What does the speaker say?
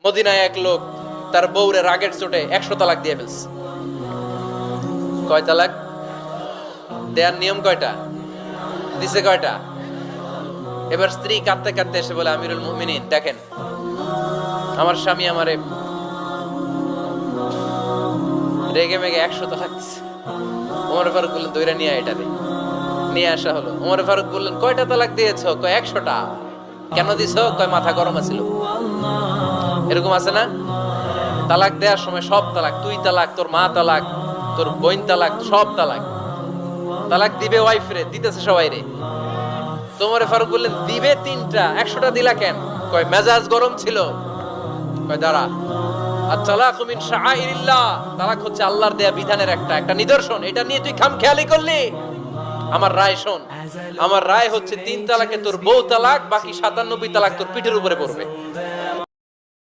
মদিনায় এক লোক তার বউরে রাগের চোটে 100 তালাক দিয়ে ফেলছে। কয় তালাক দেয়ার নিয়ম কয়টা? দিছে কয়টা? এবার স্ত্রী কাঁদতে কাঁদতে এসে বলে, আমিরুল মুমিনিন দেখেন, আমার স্বামী আমারে রেগে মেগে 100 তালাক দিছে। ওমর ফারুক বললেন, দইরা নিয়ে এটা নিয়ে আসা হলো। ওমর ফারুক বললেন, কয়টা তালাক দিয়েছো? কয় 100টা। কেন দিছো? কয় মাথা গরম আছিল। এরকম আছে না? তালাক দেওয়ার সময় সব তালাক, তুই তালাক, তোর মা তালাক, তোর বোন তালাক, সব তালাক। তালাক দিবে ওয়াইফ রে, দিতেছে সবাই রে। তোমারে ফারুক বললেন, দিবে 3টা, 100টা দিলা কেন? কয় মেজাজ গরম ছিল। কয় দাঁড়া, আত-তালাকু মিন শাআইরিল্লাহ, তালাক হচ্ছে আল্লাহর দেয়া বিধানের একটা নিদর্শন। এটা নিয়ে তুই খামখেয়ালি করলি? আমার রায় শোন, আমার রায় হচ্ছে 3 তালাকে তোর বউ তালাক, বাকি 97 তালাক তোর পিঠের উপরে পড়বে।